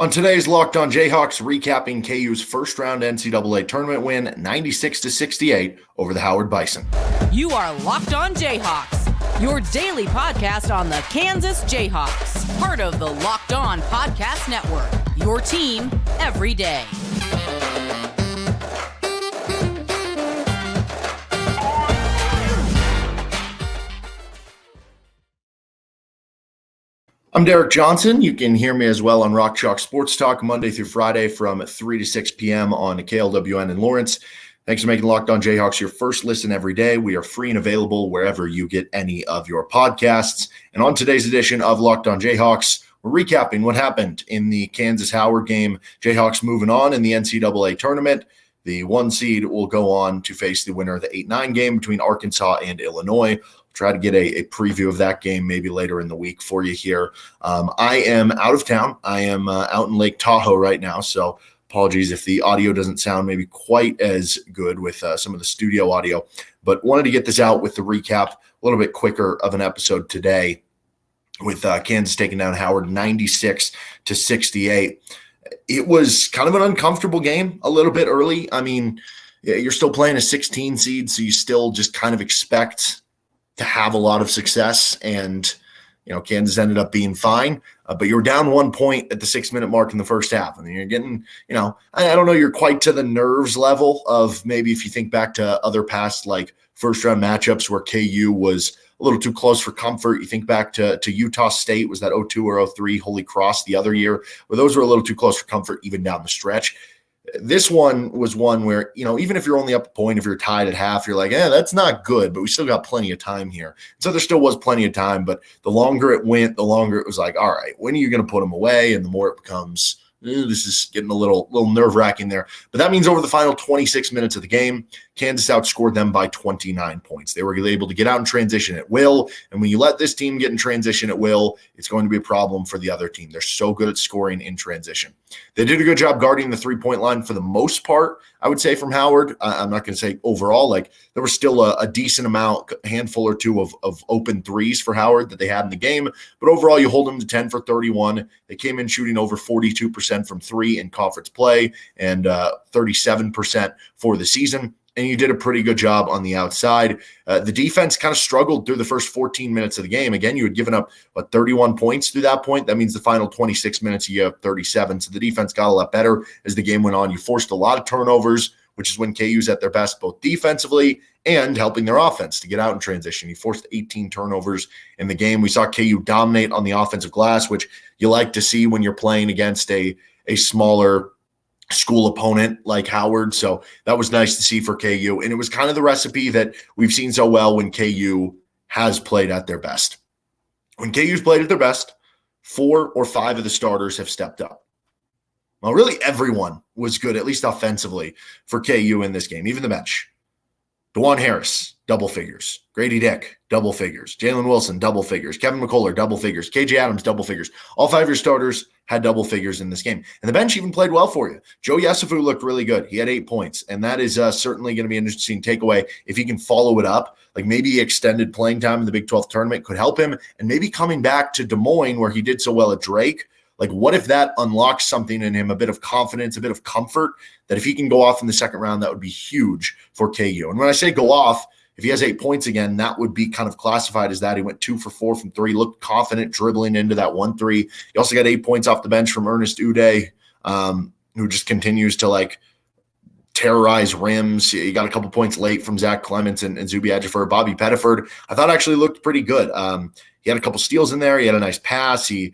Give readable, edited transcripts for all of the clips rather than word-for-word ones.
On today's Locked On Jayhawks, recapping KU's first-round NCAA Tournament win, 96-68 over the Howard Bison. You are Locked On Jayhawks, your daily podcast on the Kansas Jayhawks, part of the Locked On Podcast Network, your team every day. I'm Derek Johnson. You can hear me as well on Rock Chalk Sports Talk Monday through Friday from 3 to 6 p.m. on KLWN in Lawrence. Thanks for making Locked On Jayhawks your first listen every day. We are free and available wherever you get any of your podcasts. And on today's edition of Locked On Jayhawks, we're recapping what happened in the Kansas-Howard game. Jayhawks moving on in the NCAA Tournament. The 1 seed will go on to face the winner of the 8-9 game between Arkansas and Illinois. Try to get a preview of that game maybe later in the week for you here. I am out of town. I am out in Lake Tahoe right now, so apologies if the audio doesn't sound maybe quite as good with some of the studio audio, but wanted to get this out with the recap a little bit quicker of an episode today with Kansas taking down Howard 96-68. It was kind of an uncomfortable game a little bit early. I mean, you're still playing a 16 seed, so you still just kind of expect to have a lot of success, and Kansas ended up being fine, but you were down 1 point at the 6-minute mark in the first half. I mean, you're getting, I don't know, you're quite to the nerves level of maybe if you think back to other past like first round matchups where KU was a little too close for comfort. You think back to Utah State, was that 02 or 03, Holy Cross the other year, where those were a little too close for comfort even down the stretch. This one was one where, even if you're only up a point, if you're tied at half, you're like, that's not good, but we still got plenty of time here. So there still was plenty of time, but the longer it went, the longer it was like, all right, when are you going to put them away? And the more it becomes, this is getting a little nerve-wracking there. But that means over the final 26 minutes of the game, Kansas outscored them by 29 points. They were able to get out in transition at will, and when you let this team get in transition at will, it's going to be a problem for the other team. They're so good at scoring in transition. They did a good job guarding the three-point line for the most part, I would say, from Howard. I'm not going to say overall. There was still a decent amount, a handful or two of open threes for Howard that they had in the game, but overall you hold them to 10 for 31. They came in shooting over 42% from three in conference play and 37% for the season. And you did a pretty good job on the outside. The defense kind of struggled through the first 14 minutes of the game. Again, you had given up 31 points through that point. That means the final 26 minutes, you have 37. So the defense got a lot better as the game went on. You forced a lot of turnovers, which is when KU's at their best, both defensively and helping their offense to get out in transition. You forced 18 turnovers in the game. We saw KU dominate on the offensive glass, which you like to see when you're playing against a smaller school opponent like Howard. So that was nice to see for KU. And it was kind of the recipe that we've seen so well when KU has played at their best. When KU's played at their best, 4 or 5 of the starters have stepped up. Well, really everyone was good, at least offensively, for KU in this game, even the bench. Dajuan Harris, double figures. Gradey Dick, double figures. Jalen Wilson, double figures. Kevin McCullar, double figures. KJ Adams, double figures. All 5 of your starters had double figures in this game. And the bench even played well for you. Joe Yesufu looked really good. He had 8 points, and that is certainly going to be an interesting takeaway if he can follow it up. Like maybe extended playing time in the Big 12 tournament could help him, and maybe coming back to Des Moines where he did so well at Drake. Like, what if that unlocks something in him, a bit of confidence, a bit of comfort, that if he can go off in the second round, that would be huge for KU. And when I say go off, if he has 8 points again, that would be kind of classified as that. He went 2 for 4 from 3, looked confident dribbling into that 1-3. He also got 8 points off the bench from Ernest Uday, who just continues to terrorize rims. He got a couple points late from Zach Clements and Zuby Ejiofor. Bobby Pettiford, I thought actually looked pretty good. He had a couple steals in there. He had a nice pass. He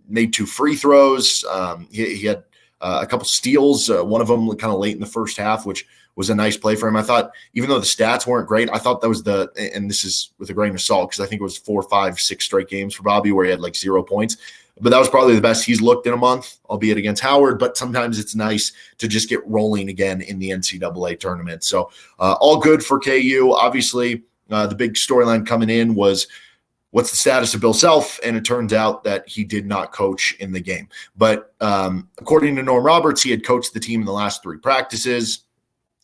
made 2 free throws. He had a couple steals, one of them kind of late in the first half, which was a nice play for him. I thought, even though the stats weren't great, I thought that was and this is with a grain of salt, because I think it was 4, 5, 6 straight games for Bobby where he had 0 points. But that was probably the best he's looked in a month, albeit against Howard. But sometimes it's nice to just get rolling again in the NCAA tournament. So all good for KU. Obviously, the big storyline coming in was, what's the status of Bill Self? And it turns out that he did not coach in the game. But according to Norm Roberts, he had coached the team in the last 3 practices.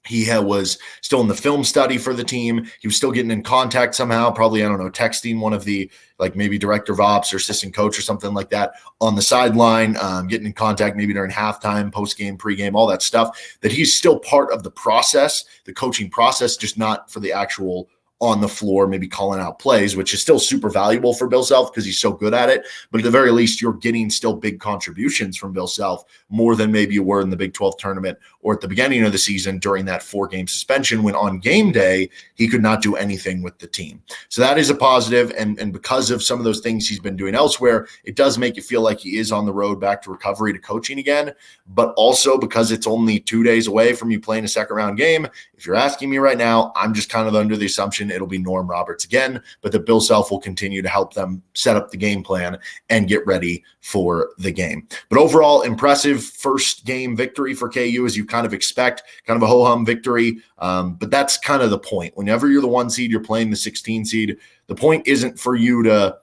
He was still in the film study for the team. He was still getting in contact somehow, probably, I don't know, texting one of the, like maybe director of ops or assistant coach or something like that on the sideline, getting in contact maybe during halftime, post-game, pre-game, all that stuff, that he's still part of the process, the coaching process, just not for the actual on the floor, maybe calling out plays, which is still super valuable for Bill Self because he's so good at it. But at the very least, you're getting still big contributions from Bill Self, more than maybe you were in the Big 12 tournament or at the beginning of the season during that 4-game suspension, when on game day, he could not do anything with the team. So that is a positive. And because of some of those things he's been doing elsewhere, it does make you feel like he is on the road back to recovery, to coaching again. But also because it's only 2 days away from you playing a second round game, if you're asking me right now, I'm just kind of under the assumption it'll be Norm Roberts again, but that Bill Self will continue to help them set up the game plan and get ready for the game. But overall, impressive first game victory for KU, as you kind of expect, kind of a ho-hum victory. But that's kind of the point. Whenever you're the 1 seed, you're playing the 16 seed. The point isn't for you to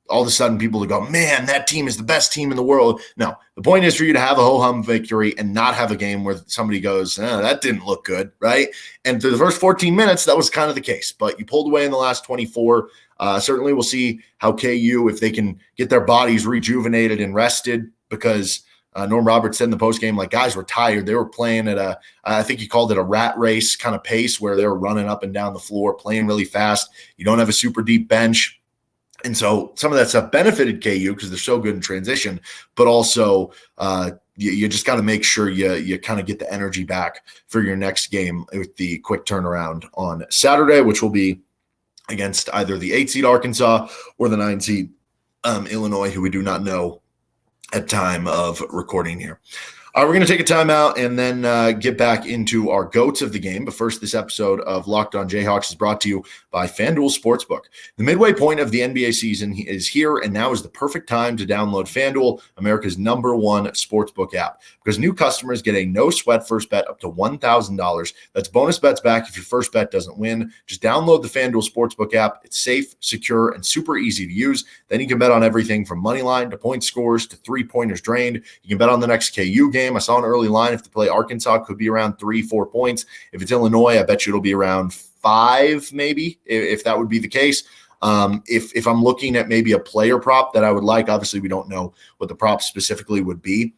all of a sudden people to go, man, that team is the best team in the world. No, the point is for you to have a ho-hum victory and not have a game where somebody goes, that didn't look good, right? And through the first 14 minutes, that was kind of the case. But you pulled away in the last 24. Certainly we'll see how KU, if they can get their bodies rejuvenated and rested, because Norm Roberts said in the postgame, like, guys were tired. They were playing at I think he called it a rat race kind of pace, where they were running up and down the floor, playing really fast. You don't have a super deep bench. And so some of that stuff benefited KU because they're so good in transition, but also you just got to make sure you kind of get the energy back for your next game with the quick turnaround on Saturday, which will be against either the 8 seed Arkansas or the 9 seed Illinois, who we do not know at time of recording here. We're going to take a timeout and then get back into our GOATs of the game. But first, this episode of Locked On Jayhawks is brought to you by FanDuel Sportsbook. The midway point of the NBA season is here, and now is the perfect time to download FanDuel, America's #1 sportsbook app, because new customers get a no-sweat first bet up to $1,000. That's bonus bets back if your first bet doesn't win. Just download the FanDuel Sportsbook app. It's safe, secure, and super easy to use. Then you can bet on everything from money line to point scores to three-pointers drained. You can bet on the next KU game. I saw an early line. If they play Arkansas, could be around 3-4 points. If it's Illinois, I bet you it'll be around 5, maybe, if that would be the case. If I'm looking at maybe a player prop that I would like, obviously we don't know what the prop specifically would be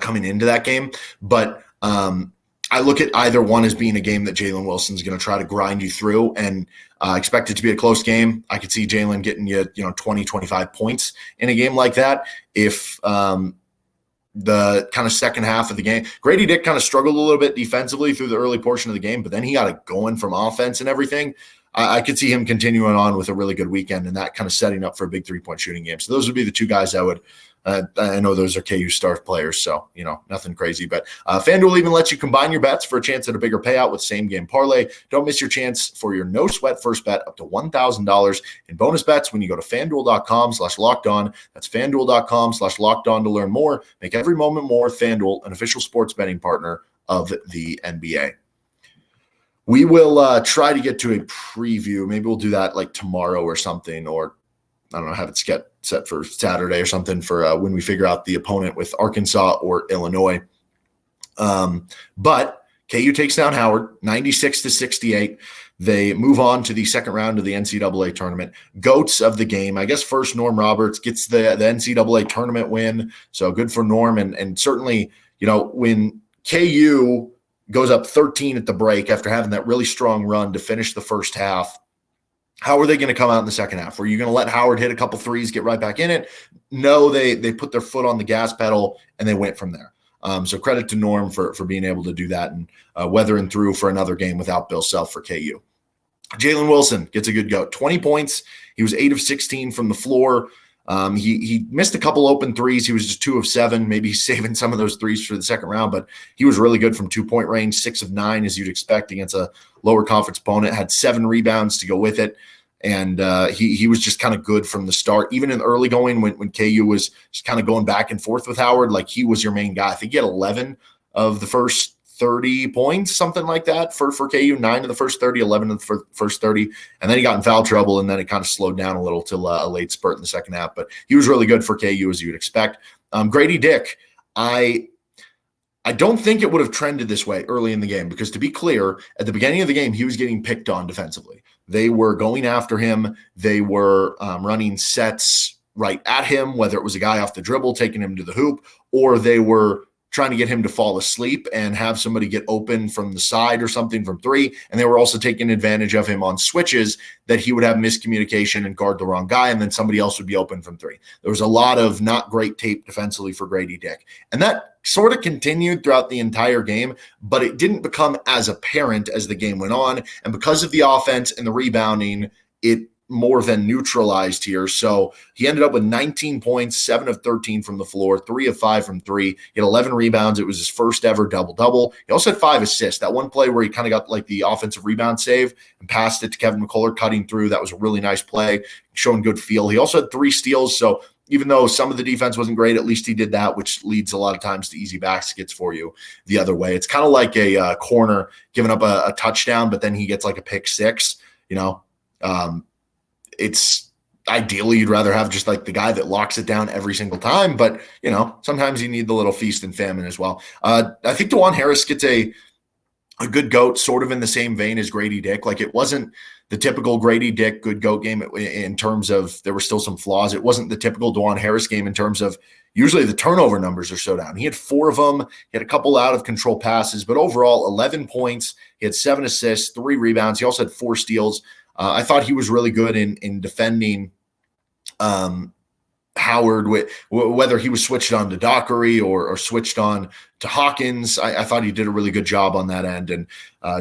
coming into that game, but I look at either one as being a game that Jalen Wilson's going to try to grind you through, and expect it to be a close game. I could see Jalen getting you 20, 25 points in a game like that. If the kind of second half of the game, Gradey Dick kind of struggled a little bit defensively through the early portion of the game, but then he got it going from offense and everything. I could see him continuing on with a really good weekend and that kind of setting up for a big 3-point shooting game. So those would be the two guys I would I know those are KU star players, so nothing crazy. But FanDuel even lets you combine your bets for a chance at a bigger payout with same-game parlay. Don't miss your chance for your no-sweat first bet up to $1,000 in bonus bets when you go to FanDuel.com/lockedon. That's FanDuel.com/lockedon to learn more. Make every moment more. FanDuel, an official sports betting partner of the NBA. We will try to get to a preview. Maybe we'll do that like tomorrow or something, or I don't know, have it set for Saturday or something for when we figure out the opponent with Arkansas or Illinois. But KU takes down Howard 96-68. They move on to the second round of the NCAA tournament. GOATs of the game, I guess first Norm Roberts gets the NCAA tournament win. So good for Norm. And certainly, when KU goes up 13 at the break after having that really strong run to finish the first half, how are they going to come out in the second half? Were you going to let Howard hit a couple threes, get right back in it? No, they put their foot on the gas pedal and they went from there. So credit to Norm for being able to do that and weathering through for another game without Bill Self for KU. Jalen Wilson gets a good go. 20 points. He was 8 of 16 from the floor. He missed a couple open threes. He was just 2 of 7. Maybe he's saving some of those threes for the second round, but he was really good from 2-point range, 6 of 9, as you'd expect against a lower conference opponent. Had 7 rebounds to go with it. And he was just kind of good from the start. Even in the early going, when KU was just kind of going back and forth with Howard, like he was your main guy. I think he had 11 of the first 30 points, something like that for KU, 9 of the first 30, 11 of the first 30. And then he got in foul trouble, and then it kind of slowed down a little till a late spurt in the second half. But he was really good for KU, as you would expect. Gradey Dick, I don't think it would have trended this way early in the game because, to be clear, at the beginning of the game, he was getting picked on defensively. They were going after him. They were running sets right at him, whether it was a guy off the dribble taking him to the hoop, or they were trying to get him to fall asleep and have somebody get open from the side or something from three. And they were also taking advantage of him on switches that he would have miscommunication and guard the wrong guy, and then somebody else would be open from three. There was a lot of not great tape defensively for Gradey Dick. And that sort of continued throughout the entire game, but it didn't become as apparent as the game went on. And because of the offense and the rebounding, it more than neutralized here. So he ended up with 19 points, 7 of 13 from the floor, 3 of 5 from three. He had 11 rebounds. It was his first ever double-double. He also had 5 assists. That one play where he kind of got like the offensive rebound save and passed it to Kevin McCullar cutting through. That was a really nice play, showing good feel. He also had 3 steals. So even though some of the defense wasn't great, at least he did that, which leads a lot of times to easy baskets for you the other way. It's kind of like a corner giving up a touchdown, but then he gets like a pick six, it's ideally you'd rather have just like the guy that locks it down every single time, but sometimes you need the little feast and famine as well. I think Dajuan Harris gets a good GOAT, sort of in the same vein as Gradey Dick. Like, it wasn't the typical Gradey Dick good GOAT game in terms of there were still some flaws. It wasn't the typical Dajuan Harris game in terms of usually the turnover numbers are so down. He had 4 of them. He had a couple out of control passes, but overall 11 points. He had 7 assists, 3 rebounds. He also had 4 steals. I thought he was really good in defending Howard, whether he was switched on to Dockery or switched on to Hawkins. I thought he did a really good job on that end. And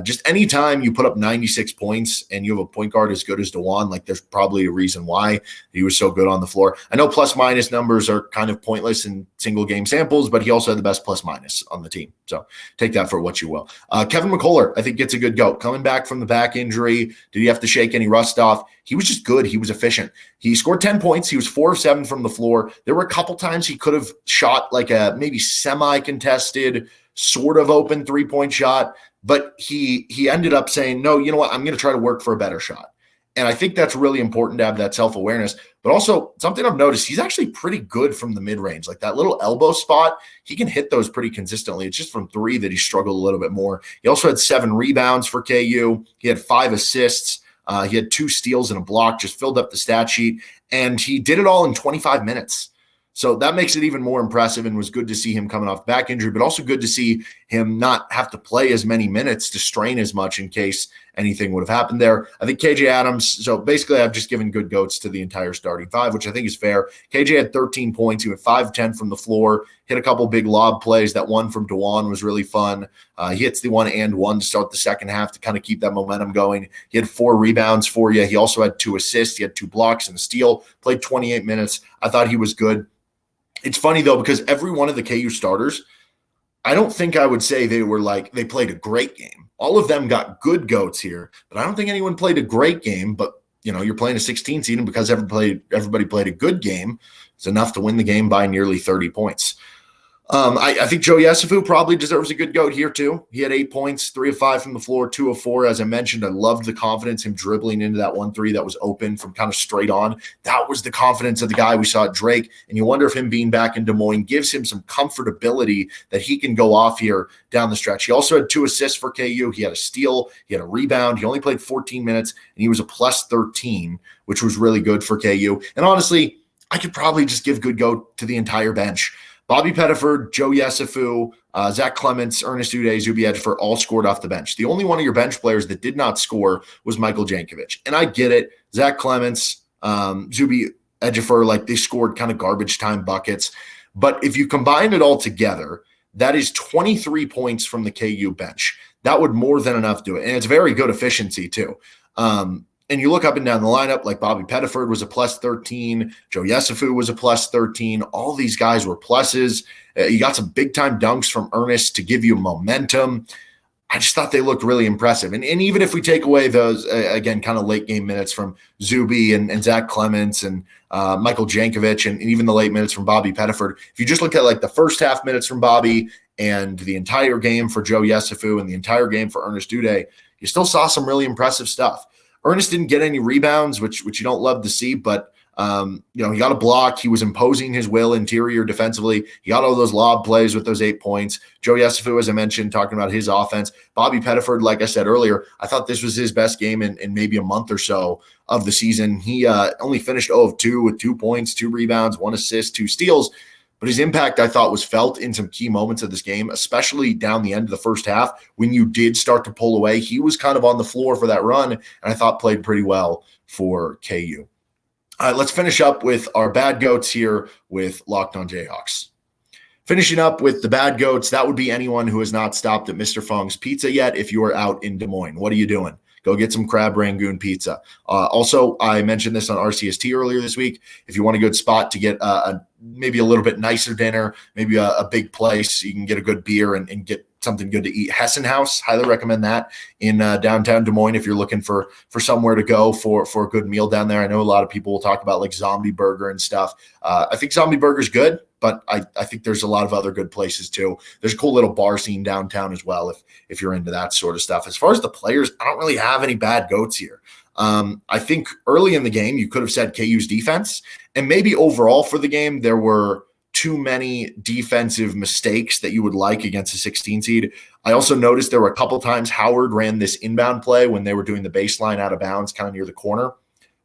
just anytime you put up 96 points and you have a point guard as good as Dajuan, like, there's probably a reason why he was so good on the floor. I know plus minus numbers are kind of pointless in single game samples, but he also had the best plus minus on the team. So take that for what you will. Kevin McCullar, I think, gets a good go. Coming back from the back injury, did he have to shake any rust off? He was just good. He was efficient. He scored 10 points. He was 4 of 7 from the floor. There were a couple times he could have shot like a maybe semi-contested, sort of open 3-point shot, but he ended up saying, no, you know what? I'm going to try to work for a better shot. And I think that's really important to have that self-awareness. But also something I've noticed, he's actually pretty good from the mid-range. Like that little elbow spot, he can hit those pretty consistently. It's just from 3 that he struggled a little bit more. He also had 7 rebounds for KU. He had 5 assists. He had 2 steals and a block, just filled up the stat sheet. And he did it all in 25 minutes. So that makes it even more impressive, and was good to see him coming off back injury, but also good to see him not have to play as many minutes to strain as much in case anything would have happened there. I think KJ Adams, so basically I've just given good goats to the entire starting 5, which I think is fair. KJ had 13 points. He went 5-10 from the floor, hit a couple big lob plays. That one from Dajuan was really fun. He hits the 1-and-1 to start the second half to kind of keep that momentum going. He had 4 rebounds for you. He also had 2 assists. He had 2 blocks and a steal, played 28 minutes. I thought he was good. It's funny, though, because every one of the KU starters, I don't think I would say they played a great game. All of them got good goats here, but I don't think anyone played a great game. But, you're playing a 16 seed, and because everybody played a good game, it's enough to win the game by nearly 30 points. I think Joe Yesufu probably deserves a good goat here too. He had 8 points, 3 of 5 from the floor, 2 of 4. As I mentioned, I loved the confidence, him dribbling into that 1-3 that was open from kind of straight on. That was the confidence of the guy we saw at Drake. And you wonder if him being back in Des Moines gives him some comfortability that he can go off here down the stretch. He also had 2 assists for KU. He had a steal. He had a rebound. He only played 14 minutes, and he was a plus 13, which was really good for KU. And honestly, I could probably just give good goat to the entire bench. Bobby Pettiford, Joe Yesufu, Zach Clements, Ernest Uday, Zuby Ejiofor all scored off the bench. The only one of your bench players that did not score was Michael Jankovic. And I get it. Zach Clements, Zuby Ejiofor, they scored kind of garbage time buckets. But if you combine it all together, that is 23 points from the KU bench. That would more than enough do it. And it's very good efficiency too. And you look up and down the lineup, like Bobby Pettiford was a plus 13. Joe Yesufu was a plus 13. All these guys were pluses. You got some big-time dunks from Ernest to give you momentum. I just thought they looked really impressive. And even if we take away those, again, kind of late-game minutes from Zuby and Zach Clements and Michael Jankovic and even the late minutes from Bobby Pettiford, if you just look at the first half minutes from Bobby and the entire game for Joe Yesufu and the entire game for Ernest Uday, you still saw some really impressive stuff. Ernest didn't get any rebounds, which you don't love to see, but He got a block. He was imposing his will interior defensively. He got all those lob plays with those 8 points. Joe Yesufu, as I mentioned, talking about his offense. Bobby Pettiford, like I said earlier, I thought this was his best game in maybe a month or so of the season. He only finished 0 of 2 with 2 points, 2 rebounds, 1 assist, 2 steals. But his impact, I thought, was felt in some key moments of this game, especially down the end of the first half when you did start to pull away. He was kind of on the floor for that run, and I thought played pretty well for KU. All right, let's finish up with our bad goats here with Locked On Jayhawks. Finishing up with the bad goats, that would be anyone who has not stopped at Mr. Fong's Pizza yet. If you are out in Des Moines, what are you doing? Go get some crab rangoon pizza. Also, I mentioned this on RCST earlier this week. If you want a good spot to get maybe a little bit nicer dinner, maybe a big place, you can get a good beer and get something good to eat. Hessen House, highly recommend that in downtown Des Moines if you're looking for somewhere to go for a good meal down there. I know a lot of people will talk about like Zombie Burger and stuff. I think Zombie Burger is good, but I think there's a lot of other good places too. There's a cool little bar scene downtown as well if you're into that sort of stuff. As far as the players, I don't really have any bad goats here. I think early in the game, you could have said KU's defense, and maybe overall for the game, there were too many defensive mistakes that you would like against a 16 seed. I also noticed there were a couple times Howard ran this inbound play when they were doing the baseline out of bounds kind of near the corner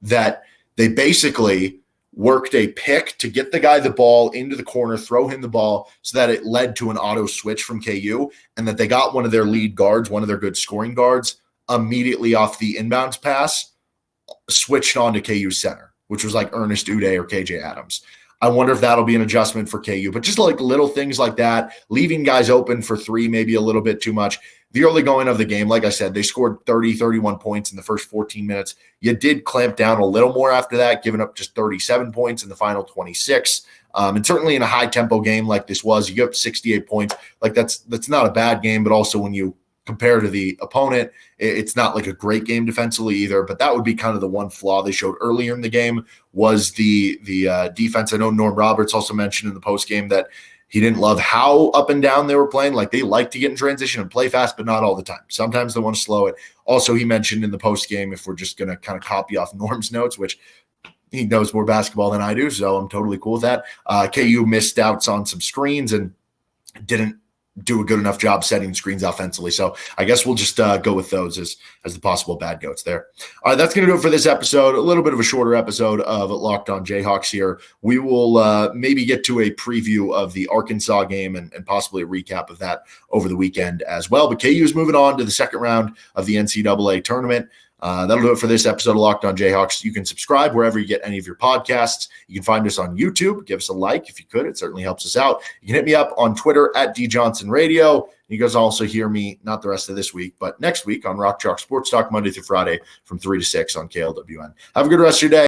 that they basically worked a pick to get the guy the ball into the corner, throw him the ball so that it led to an auto switch from KU, and that they got one of their lead guards, one of their good scoring guards, immediately off the inbounds pass, switched on to KU's center, which was like Ernest Uday or KJ Adams. I wonder if that'll be an adjustment for KU, but just like little things like that, leaving guys open for three, maybe a little bit too much. The early going of the game, like I said, they scored 31 points in the first 14 minutes. You did clamp down a little more after that, giving up just 37 points in the final 26. And certainly in a high tempo game like this was, you give up 68 points. Like that's not a bad game, but also when you compare to the opponent, it's not like a great game defensively either, but that would be kind of the one flaw they showed earlier in the game was the defense. I know Norm Roberts also mentioned in the postgame that he didn't love how up and down they were playing. Like they like to get in transition and play fast, but not all the time. Sometimes they want to slow it. Also, he mentioned in the postgame, if we're just going to kind of copy off Norm's notes, which he knows more basketball than I do, so I'm totally cool with that. KU missed outs on some screens and didn't do a good enough job setting screens offensively. So I guess we'll just go with those as the possible bad goats there. All right, that's going to do it for this episode. A little bit of a shorter episode of Locked On Jayhawks here. We will maybe get to a preview of the Arkansas game and possibly a recap of that over the weekend as well. But KU is moving on to the second round of the NCAA Tournament. That'll do it for this episode of Locked On Jayhawks. You can subscribe wherever you get any of your podcasts. You can find us on YouTube. Give us a like if you could. It certainly helps us out. You can hit me up on Twitter at DJohnsonRadio. You guys also hear me, not the rest of this week, but next week on Rock Chalk Sports Talk, Monday through Friday from 3 to 6 on KLWN. Have a good rest of your day.